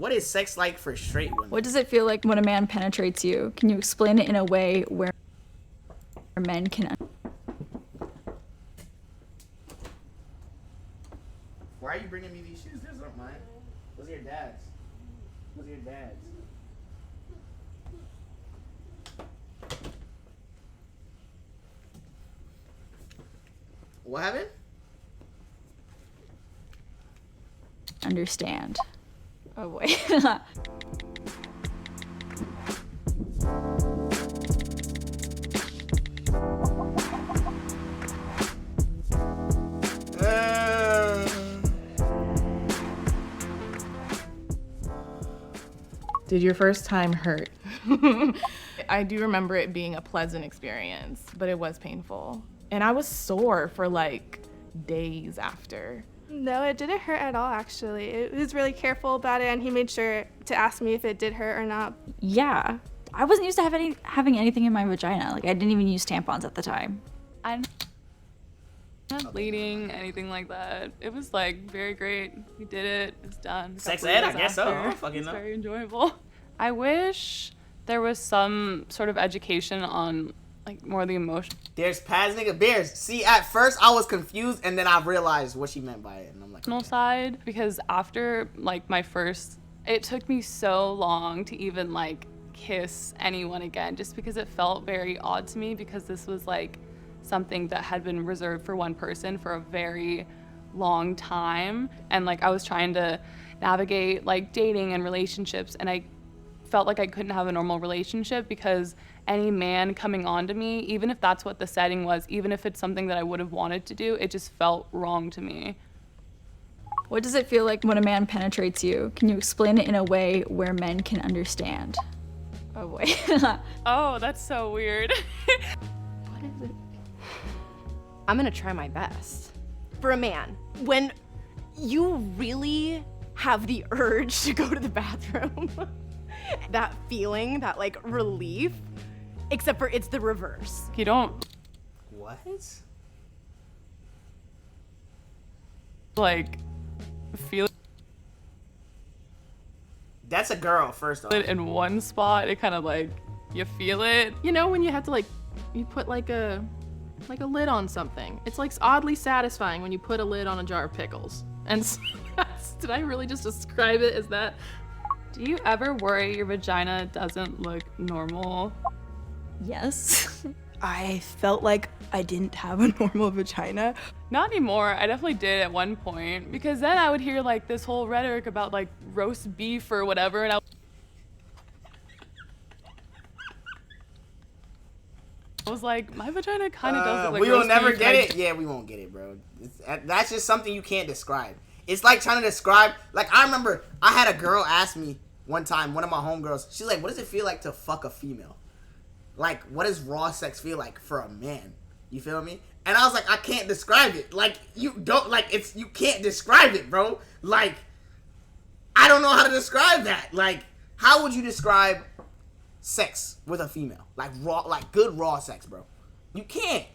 What is sex like for straight women? What does it feel like when a man penetrates you? Can you explain it in a way where men can... Why are you bringing me these shoes? Those aren't mine. Those are your dad's. Those are your dad's. What happened? Understand. Oh, wait. Did your first time hurt? I do remember it being a pleasant experience, but it was painful. And I was sore for like days after. No, it didn't hurt at all, actually. He was really careful about it, and he made sure to ask me if it did hurt or not. Yeah. I wasn't used to having anything in my vagina. Like, I didn't even use tampons at the time. Not bleeding, anything like that. It was like very great. We did it. It's done. Sex ed, I guess so. I don't fucking know. It's very enjoyable. I wish there was some sort of education on like more of the emotion. There's pads, nigga, bears. See, at first I was confused, and then I realized what she meant by it, and I'm like, okay. Side, because after like my first, it took me so long to even like kiss anyone again, just because it felt very odd to me, because this was like something that had been reserved for one person for a very long time, and like I was trying to navigate like dating and relationships, and I felt like I couldn't have a normal relationship because any man coming on to me, even if that's what the setting was, even if it's something that I would have wanted to do, it just felt wrong to me. What does it feel like when a man penetrates you? Can you explain it in a way where men can understand? Oh, wait. Oh, that's so weird. What is it? I'm gonna try my best. For a man, when you really have the urge to go to the bathroom, that feeling, that like relief, except for it's the reverse. You don't What? like feel That's a girl, first off. it in one spot. It kind of like, you feel it. You know when you have to like, you put like a lid on something. It's like oddly satisfying when you put a lid on a jar of pickles. And did I really just describe it as that? Do you ever worry your vagina doesn't look normal? Yes. I felt like I didn't have a normal vagina. Not anymore. I definitely did at one point, because then I would hear like this whole rhetoric about like roast beef or whatever, and I was like, my vagina kind of does look like we will roast never beef, get and it. Yeah, we won't get it, bro. That's just something you can't describe. It's like trying to describe. Like, I remember I had a girl ask me one time, one of my homegirls, she's like, what does it feel like to fuck a female? Like, what does raw sex feel like for a man? You feel me? And I was like, I can't describe it. Like, you don't, like, you can't describe it, bro. Like, I don't know how to describe that. Like, how would you describe sex with a female? Like, raw, like, good raw sex, bro. You can't.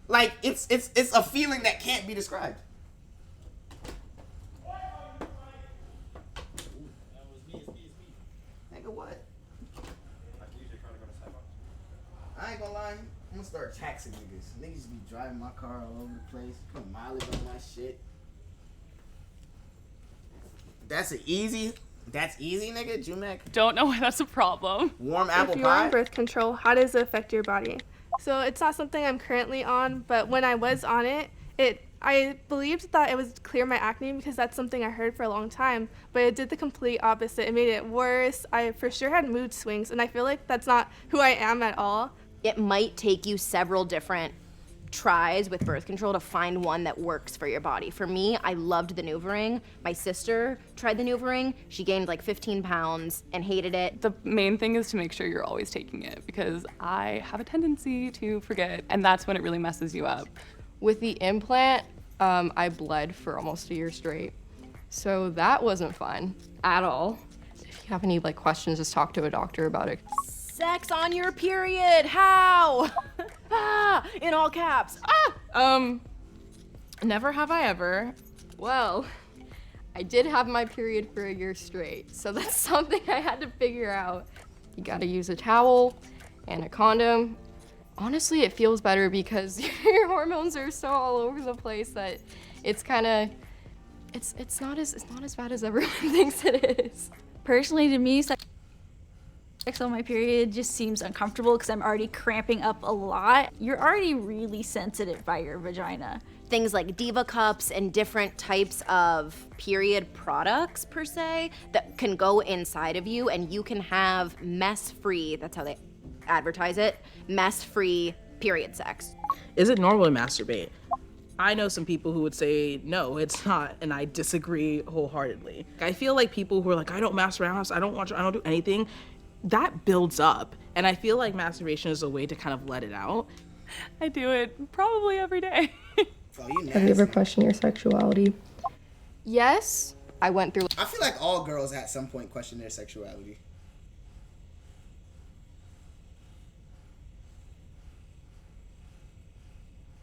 Like, it's a feeling that can't be described. Nigga, what? I ain't gonna lie, I'm gonna start taxing niggas. Niggas be driving my car all over the place, putting mileage on my shit. That's easy, nigga, Jumac. don't know why that's a problem. Warm apple If you're on pie. birth control, how does it affect your body? So it's not something I'm currently on, but when I was on it, I believed that it would clear my acne because that's something I heard for a long time, but it did the complete opposite. It made it worse. I for sure had mood swings, and I feel like that's not who I am at all. It might take you several different tries with birth control to find one that works for your body. For me, I loved the NuvaRing. My sister tried the NuvaRing. She gained like 15 pounds and hated it. The main thing is to make sure you're always taking it, because I have a tendency to forget, and that's when it really messes you up. With the implant, I bled for almost a year straight. So that wasn't fun at all. If you have any like questions, just talk to a doctor about it. Sex on your period, how? Ah, in all caps. Ah! Never have I ever. Well, I did have my period for a year straight, so that's something I had to figure out. You gotta use a towel and a condom. Honestly, it feels better because your hormones are so all over the place that it's kind of, it's not as bad as everyone thinks it is. Personally, to me, sex on my period just seems uncomfortable because I'm already cramping up a lot. You're already really sensitive by your vagina. Things like Diva cups and different types of period products, per se, that can go inside of you, and you can have mess-free, that's how they advertise it, mess-free period sex. Is it normal to masturbate? I know some people who would say, no, it's not, and I disagree wholeheartedly. I feel like people who are like, I don't masturbate, I don't watch, I don't do anything, that builds up. And I feel like masturbation is a way to kind of let it out. I do it probably every day. Oh, you Have you ever nasty. questioned your sexuality? Yes. I went through I feel like all girls at some point question their sexuality.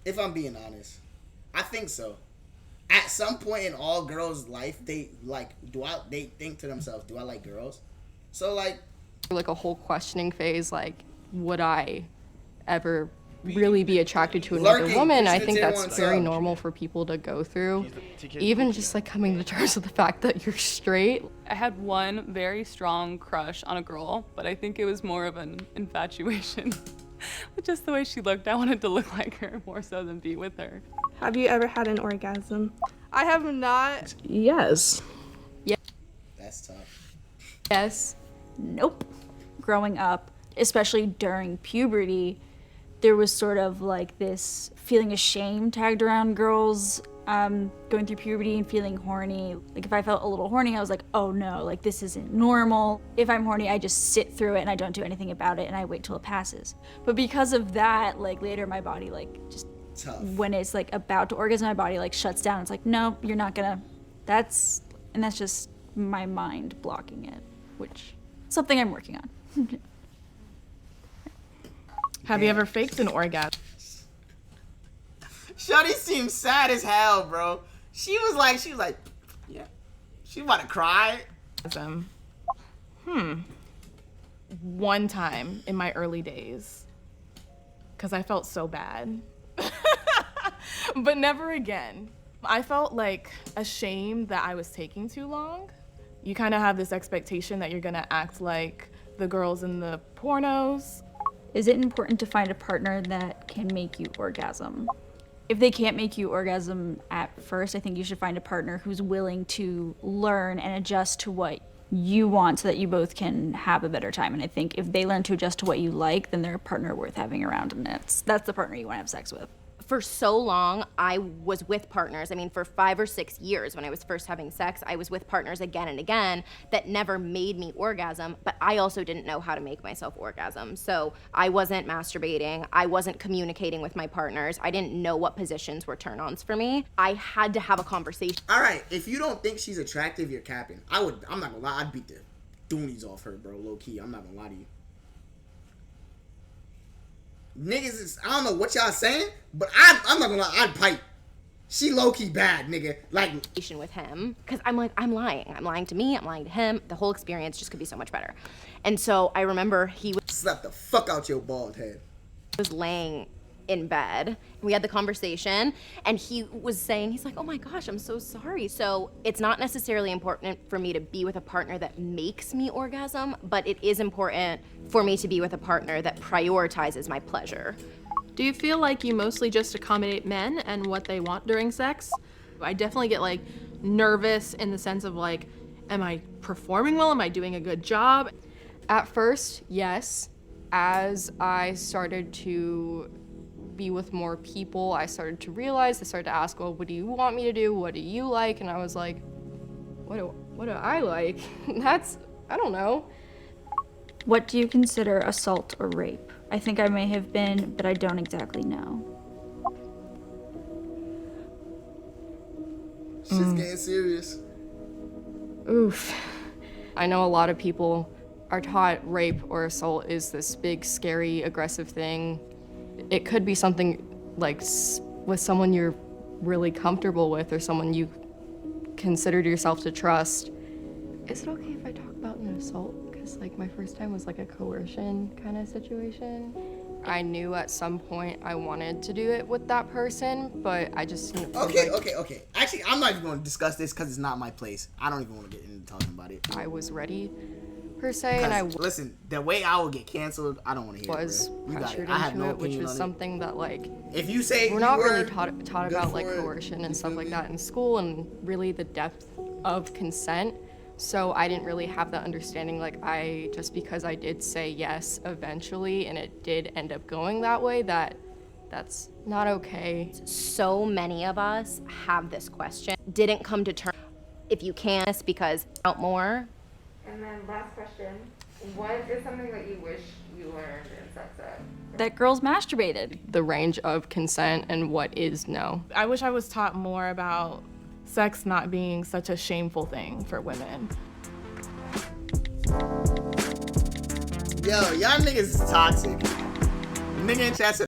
If I'm being honest, I think so. At some point in all girls' life, they they think to themselves, do I like girls? So like, a whole questioning phase, like, would I ever really be attracted to another Lurking, woman? I pushing think the that's table very on normal for people to go through. Even just like coming to terms with the fact that you're straight. I had one very strong crush on a girl, but I think it was more of an infatuation. With just the way she looked, I wanted to look like her more so than be with her. Have you ever had an orgasm? I have not. Yes. that's tough. Yes. Nope. Growing up, especially during puberty, there was sort of like this feeling of shame tagged around girls going through puberty and feeling horny. Like if I felt a little horny, I was like, oh no, like this isn't normal. If I'm horny, I just sit through it and I don't do anything about it and I wait till it passes. But because of that, like later my body like just Tough. when it's like about to orgasm, my body like shuts down. It's like, no, you're not gonna. That's just my mind blocking it, which is something I'm working on. Have you ever faked an orgasm? Shawty seems sad as hell, bro. She was like, yeah. She about to cry. One time in my early days, because I felt so bad. But never again. I felt like ashamed that I was taking too long. You kind of have this expectation that you're gonna act like the girls in the pornos. Is it important to find a partner that can make you orgasm? If they can't make you orgasm at first, I think you should find a partner who's willing to learn and adjust to what you want so that you both can have a better time. And I think if they learn to adjust to what you like, then they're a partner worth having around, and that's the partner you want to have sex with. For so long, I was with partners. I mean, for 5 or 6 years when I was first having sex, I was with partners again and again that never made me orgasm, but I also didn't know how to make myself orgasm. So I wasn't masturbating. I wasn't communicating with my partners. I didn't know what positions were turn-ons for me. I had to have a conversation. All right, if you don't think she's attractive, you're capping. I'm not gonna lie. I'd beat the doonies off her, bro. Low key. I'm not gonna lie to you. Niggas is, I don't know what y'all saying, but I'm not gonna lie, I'd pipe. She low-key bad, nigga. Like, with him, because I'm like, I'm lying to me, I'm lying to him. The whole experience just could be so much better. And so I remember he slap the fuck out your bald head. was laying in bed. We had the conversation, and he was saying, he's like, oh my gosh, I'm so sorry. So it's not necessarily important for me to be with a partner that makes me orgasm, but it is important for me to be with a partner that prioritizes my pleasure. Do you feel like you mostly just accommodate men and what they want during sex? I definitely get like nervous in the sense of like, am I performing well? Am I doing a good job? At first, yes. As I started to be with more people, I started to ask, well, what do you want me to do? What do you like? And I was like, what do I like? I don't know. What do you consider assault or rape? I think I may have been, but I don't exactly know. Shit's getting serious. Oof. I know a lot of people are taught rape or assault is this big, scary, aggressive thing. It could be something like with someone you're really comfortable with or someone you considered yourself to trust. Is it okay if I talk about an assault? Because like my first time was like a coercion kind of situation. I knew at some point I wanted to do it with that person, but I just didn't feel Okay. Actually, I'm not even going to discuss this because it's not my place. I don't even want to get into talking about it. I was ready, per se, and I listen, the way I will get canceled, I don't want to hear was it. Bro. You got pressured it. I have into no it, which opinion was on something that like If you say we're you not were really taught good about like for it, coercion you and stuff feel like me? that in school, and really the depth of consent. So I didn't really have that understanding. Like just because I did say yes eventually, and it did end up going that way, that's not okay. So many of us have this question. Didn't come to terms. If you can, it's because out more. And then last question, what is something that you wish you learned in sex ed? That girls masturbated. The range of consent and what is no. I wish I was taught more about sex not being such a shameful thing for women. Yo, y'all niggas is toxic. Nigga in chat said